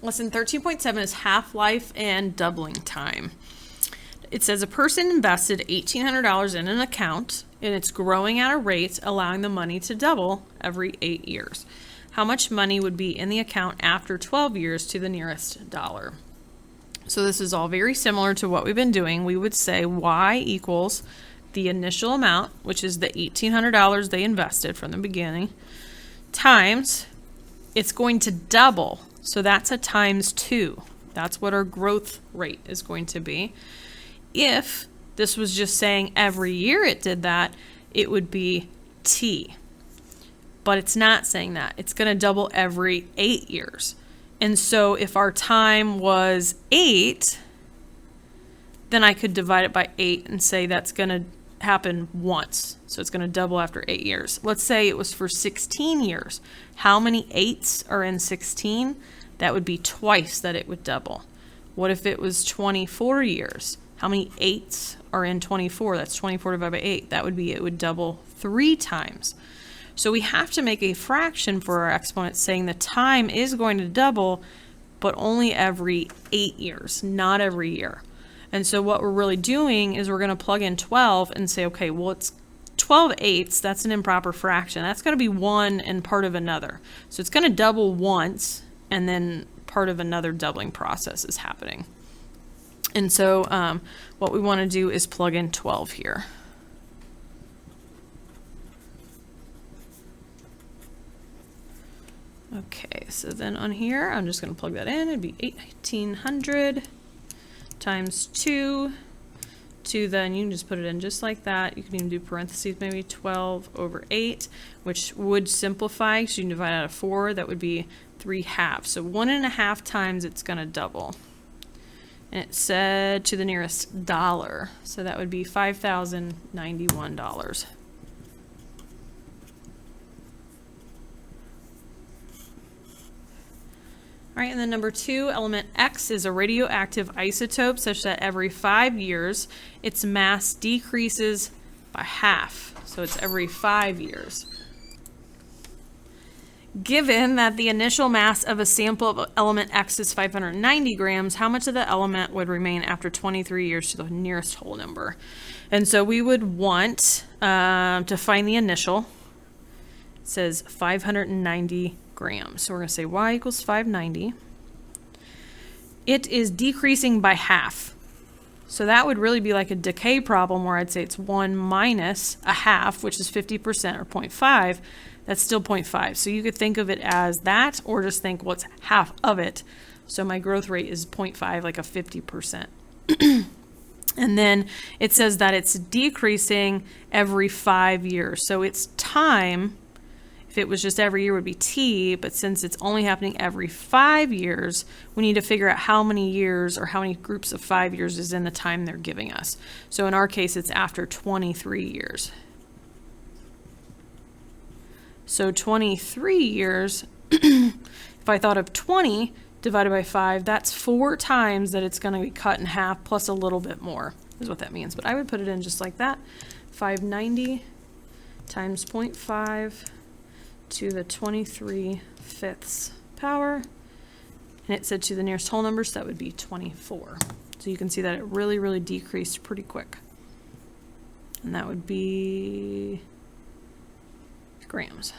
Lesson 13.7 is half-life and doubling time. It says a person invested $1,800 in an account, and it's growing at a rate allowing the money to double every 8 years. How much money would be in the account after 12 years to the nearest dollar? So this is all very similar to what we've been doing. We would say y equals the initial amount, which is the $1,800 they invested from the beginning, times it's going to double. So that's a times 2. That's what our growth rate is going to be. If this was just saying every year it did that, it would be t. But it's not saying that. It's going to double every 8 years. And so if our time was 8, then I could divide it by 8 and say that's going to happen once. So it's going to double after 8 years. Let's say it was for 16 years. How many 8s are in 16? That would be twice that it would double. What if it was 24 years? How many 8s are in 24? That's 24 divided by 8. That would be, it would double 3 times. So we have to make a fraction for our exponent saying the time is going to double, but only every 8 years, not every year. And so what we're really doing is we're going to plug in 12 and say, okay, well, it's 12 eighths. That's an improper fraction. That's going to be 1 and part of another. So it's going to double once, and then part of another doubling process is happening. And so what we want to do is plug in 12 here. Okay, so then on here, I'm just going to plug that in. It'd be 1,800 times 2 to then, you can just put it in just like that. You can even do parentheses, maybe 12 over 8, which would simplify. So you can divide out of 4. That would be 3/2. So 1.5 times it's going to double. And it said to the nearest dollar. So that would be $5,091. All right, and then number 2, element X is a radioactive isotope such that every 5 years its mass decreases by half. So it's every 5 years. Given that the initial mass of a sample of element X is 590 grams, how much of the element would remain after 23 years to the nearest whole number? And so we would want to find the initial. It says 590 grams. So we're going to say y equals 590. It is decreasing by half. So that would really be like a decay problem where I'd say it's 1 minus a half, which is 50% or 0.5. That's still 0.5. So you could think of it as that, or just think what's half of it. So my growth rate is 0.5, like a 50%. And then it says that it's decreasing every 5 years. So its time, if it was just every year, would be t, but since it's only happening every 5 years, we need to figure out how many years or how many groups of 5 years is in the time they're giving us. So in our case, it's after 23 years. So 23 years, if I thought of 20 divided by 5, that's 4 times that it's going to be cut in half plus a little bit more is what that means. But I would put it in just like that. 590 times 0.5 to the 23/5 power. And it said to the nearest whole number, so that would be 24. So you can see that it really, really decreased pretty quick. And that would be grams.